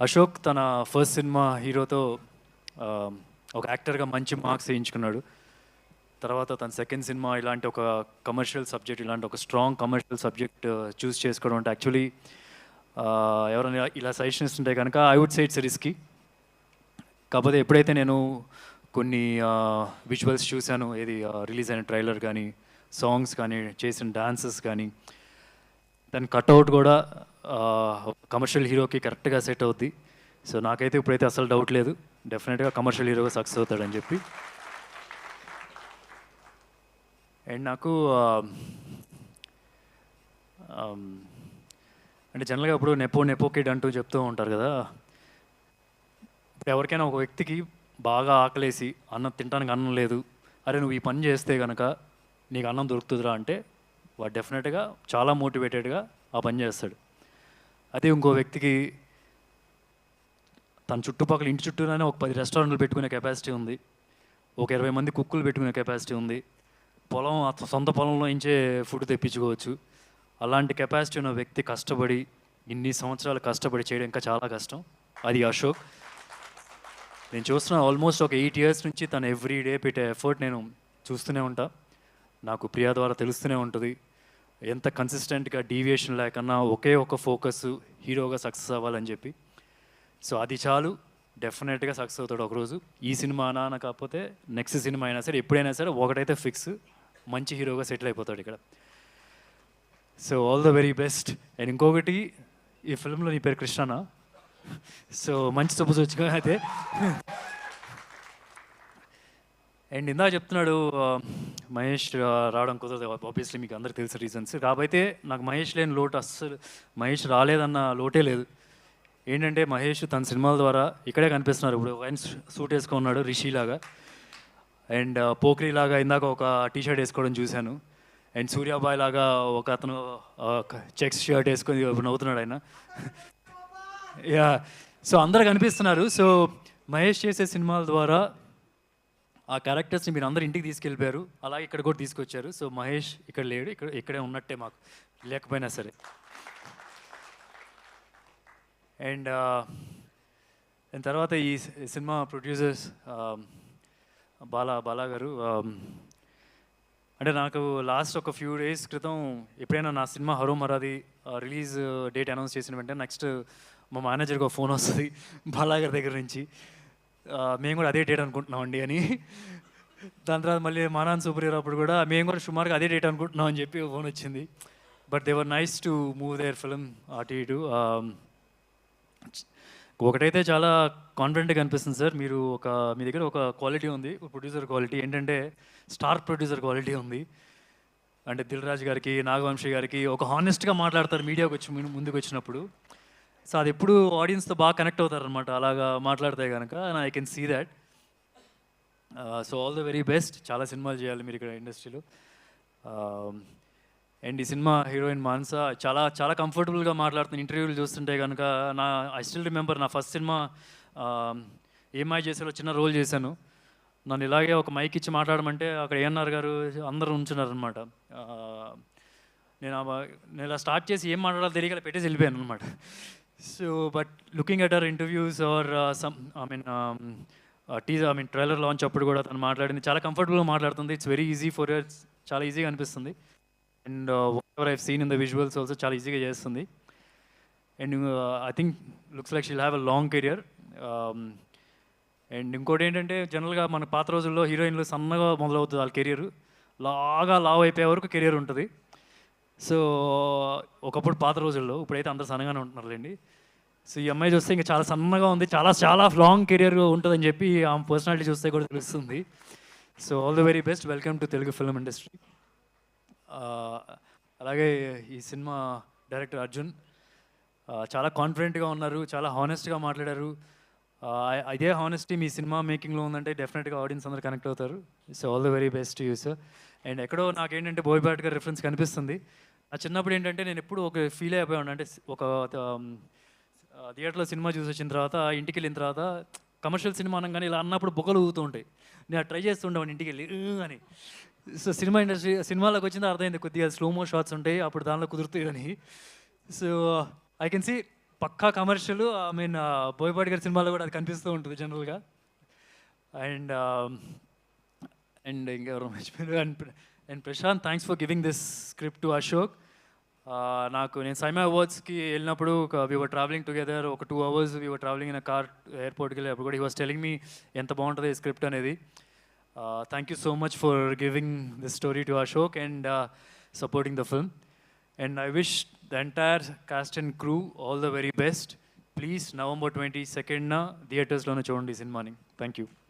అశోక్ తన first cinema హీరోతో ఆ, ఒక యాక్టర్గా మంచి మార్క్స్ వేయించుకున్నాడు. తర్వాత తన సెకండ్ సినిమా ఇలాంటి ఒక కమర్షియల్ సబ్జెక్ట్, ఇలాంటి ఒక స్ట్రాంగ్ కమర్షియల్ సబ్జెక్ట్ చూస్ చేసుకోవడం అంటే యాక్చువల్లీ ఎవరైనా ఇలా సజెషన్ ఇస్తుంటే కనుక I would say it's risky. కాకపోతే ఎప్పుడైతే నేను కొన్ని విజువల్స్ చూశాను, ఏది రిలీజ్ అయిన ట్రైలర్ కానీ, సాంగ్స్ కానీ, చేసిన డాన్సెస్ కానీ, దాని కట్అవుట్ కూడా కమర్షియల్ హీరోకి కరెక్ట్గా సెట్ అవుద్ది. సో నాకైతే ఇప్పుడైతే అసలు డౌట్ లేదు, డెఫినెట్గా కమర్షియల్ హీరోగా సక్సెస్ అవుతాడని చెప్పి. అండ్ నాకు అంటే జనరల్గా ఇప్పుడు నెపో కిడ్ అంటూ చెప్తూ ఉంటారు కదా. ఇప్పుడు ఎవరికైనా ఒక వ్యక్తికి బాగా ఆకలేసి అన్నం తినడానికి అన్నం లేదు, అరే నువ్వు ఈ పని చేస్తే కనుక నీకు అన్నం దొరుకుతుందిరా అంటే వాడు డెఫినెట్గా చాలా మోటివేటెడ్గా ఆ పని చేస్తాడు. అదే ఇంకో వ్యక్తికి తన చుట్టుపక్కల ఇంటి చుట్టూనే ఒక 10 రెస్టారెంట్లు పెట్టుకునే కెపాసిటీ ఉంది, ఒక 20 మంది కుక్కులు పెట్టుకునే కెపాసిటీ ఉంది, పొలం సొంత పొలంలో నుంచే ఫుడ్ తెప్పించుకోవచ్చు. అలాంటి కెపాసిటీ ఉన్న వ్యక్తి కష్టపడి ఇన్ని సంవత్సరాలు కష్టపడి చేయడం ఇంకా చాలా కష్టం. అది అశోక్. నేను చూస్తున్న ఆల్మోస్ట్ ఒక 8 years నుంచి తను ఎవ్రీడే పెట్టే ఎఫర్ట్ నేను చూస్తూనే ఉంటా. నాకు ప్రియా ద్వారా తెలుస్తూనే ఉంటుంది ఎంత కన్సిస్టెంట్గా డీవియేషన్ లేకన్నా ఒకే ఒక ఫోకస్ హీరోగా సక్సెస్ అవ్వాలని చెప్పి. సో అది చాలు, డెఫినెట్గా సక్సెస్ అవుతాడు ఒకరోజు. ఈ సినిమా అనా కాకపోతే నెక్స్ట్ సినిమా అయినా సరే, ఎప్పుడైనా సరే ఒకటైతే ఫిక్స్, మంచి హీరోగా సెటిల్ అయిపోతాడు ఇక్కడ. So all the very best. And ఇంకొకటి, ఈ ఫిల్మ్లో నీ పేరు కృష్ణనా? సో మంచి సపోజ్ వచ్చుగా అయితే. అండ్ ఇందాక చెప్తున్నాడు మహేష్ రావడం కుదరదు, ఆబ్వియస్లీ మీకు అందరికి తెలిసిన రీజన్స్. కాబట్టి నాకు మహేష్ లేని లోటు అస్సలు, మహేష్ రాలేదన్న లోటే లేదు. ఏంటంటే మహేష్ తన సినిమాల ద్వారా ఇక్కడే కనిపిస్తున్నారు. ఇప్పుడు ఆయన సూట్ వేసుకున్నాడు రిషిలాగా, అండ్ పోఖ్రీలాగా ఇందాక ఒక టీషర్ట్ వేసుకోవడం చూశాను, అండ్ సూర్యాబాయ్ లాగా ఒక అతను చెక్స్ షర్ట్ వేసుకొని ఇప్పుడు నవ్వుతున్నాడు ఆయన. యా, సో అందరూ కనిపిస్తున్నారు. సో మహేష్ చేసే సినిమాల ద్వారా ఆ క్యారెక్టర్స్ని మీరు అందరు ఇంటికి తీసుకెళ్ళిపోయారు, అలాగే ఇక్కడ కూడా తీసుకొచ్చారు. సో మహేష్ ఇక్కడ లేడు, ఇక్కడే ఉన్నట్టే మాకు లేకపోయినా సరే. అండ్ దాని తర్వాత ఈ సినిమా ప్రొడ్యూసర్స్ బాలా గారు, అంటే నాకు లాస్ట్ ఒక ఫ్యూ డేస్ క్రితం ఎప్పుడైనా నా సినిమా హరో మరాది రిలీజ్ డేట్ అనౌన్స్ చేసిన వెంటనే నెక్స్ట్ మా మేనేజర్కి ఒక ఫోన్ వస్తుంది బాలా గారి దగ్గర నుంచి, మేము కూడా అదే డేట్ అనుకుంటున్నామండి అని. దాని తర్వాత మళ్ళీ మానాన్ సూపర్ హీరో అప్పుడు కూడా మేము కూడా సుమారుగా అదే డేట్ అనుకుంటున్నాం అని చెప్పి ఫోన్ వచ్చింది. But they were nice to move their film అటు ఇటు. ఒకటైతే చాలా కాన్ఫిడెంట్గా అనిపిస్తుంది సార్, మీరు మీ దగ్గర ఒక క్వాలిటీ ఉంది, ప్రొడ్యూసర్ క్వాలిటీ. ఏంటంటే స్టార్ ప్రొడ్యూసర్ క్వాలిటీ ఉంది. అంటే దిల్ రాజు గారికి, నాగవంశీ గారికి ఒక హానెస్ట్గా మాట్లాడతారు మీడియాకి వచ్చి ముందుకు వచ్చినప్పుడు. సో అది ఎప్పుడు ఆడియన్స్తో బాగా కనెక్ట్ అవుతారు అనమాట అలాగా మాట్లాడితే కనుక. I can see that. So all the very best. చాలా సినిమాలు చేయాలి మీరు ఇక్కడ ఇండస్ట్రీలో. అండ్ ఈ సినిమా హీరోయిన్ మాన్స చాలా చాలా కంఫర్టబుల్గా మాట్లాడుతుంది ఇంటర్వ్యూలు చూస్తుంటే కనుక. ఐ స్టిల్ రిమెంబర్ నా ఫస్ట్ సినిమా ఏమై చేసేలో చిన్న రోల్ చేశాను. నన్ను ఇలాగే ఒక మైక్ ఇచ్చి మాట్లాడమంటే అక్కడ ఏఎన్ఆర్ గారు అందరూ ఉంచున్నారనమాట. నేను ఇలా స్టార్ట్ చేసి ఏం మాట్లాడాలో తెలియక పెట్టేసి వెళ్ళిపోయాను అనమాట. So but looking at our interviews or trailer launch అప్పుడు కూడా తను మాట్లాడింది చాలా కంఫర్టబుల్గా మాట్లాడుతుంది. It's very easy for her, చాలా ఈజీగా అనిపిస్తుంది. And whatever I've seen in the visuals also చాలా ఈజీగా చేస్తుంది. And I think looks like she'll have a long career. And ఇంకోటి ఏంటంటే జనరల్గా మన పాత రోజుల్లో హీరోయిన్లు సన్నగా మొదలవుతుంది వాళ్ళ కెరియర్, లావ్ అయిపోయే వరకు కెరియర్ ఉంటుంది. సో ఒకప్పుడు పాత రోజుల్లో, ఇప్పుడైతే అందరూ సన్నగానే ఉంటున్నారులేండి. సో ఈ అమ్మాయి చూస్తే ఇంకా చాలా సన్నగా ఉంది, చాలా లాంగ్ కెరియర్ ఉంటుందని చెప్పి ఆమె పర్సనాలిటీ చూస్తే కూడా తెలుస్తుంది. So all the very best, welcome to Telugu film industry. అలాగే ఈ సినిమా డైరెక్టర్ అర్జున్ చాలా కాన్ఫిడెంట్గా ఉన్నారు, చాలా హానెస్ట్గా మాట్లాడారు. ఇదే హానెస్టీ మీ సినిమా మేకింగ్లో ఉందంటే డెఫినెట్గా ఆడియన్స్ అందరూ కనెక్ట్ అవుతారు. So all the very best you sir. And ఎక్కడో నాకేంటంటే బోయపాటి గారి రిఫరెన్స్ కనిపిస్తుంది. నా చిన్నప్పుడు ఏంటంటే నేను ఎప్పుడు ఒక ఫీల్ అయిపోయాను, అంటే ఒక థియేటర్లో సినిమా చూసి వచ్చిన తర్వాత ఇంటికి వెళ్ళిన తర్వాత కమర్షియల్ సినిమా అనగానే ఇలా అన్నప్పుడు బొక్కలు ఊగుతూ ఉంటాయి. నేను ట్రై చేస్తుండేవాడిని ఇంటికి వెళ్ళి అని. సో సినిమాలోకి వచ్చిందో అర్థమైంది, కొద్దిగా స్లోమో షాట్స్ ఉంటాయి అప్పుడు దానిలో కుదురుతాయి అని. సో ఐ కెన్ సీ పక్కా కమర్షియల్. ఐ మీన్ బోయపాటి గారి సినిమాలో కూడా అది కనిపిస్తూ ఉంటుంది జనరల్గా. అండ్ అండ్ ఇంకెవరు మర్చిపోయారు. And Prashanth, thanks for giving this script to Ashok. నేను సైమా అవార్డ్స్కి వెళ్ళినప్పుడు వీ వర్ ట్రావెలింగ్ టుగెదర్, ఒక 2 hours we were travelling in a car ఎయిర్పోర్ట్కి వెళ్ళి అప్పుడు కూడా హీ వాస్ టెలింగ్ మీ ఎంత బాగుంటుంది ఈ స్క్రిప్ట్ అనేది. Thank you so much for giving this story to Ashok and supporting the film. And I wish the entire cost and crew all the very best. Please November 22nd థియేటర్స్లోనే చూడండి ఈ సినిమాని. Thank you.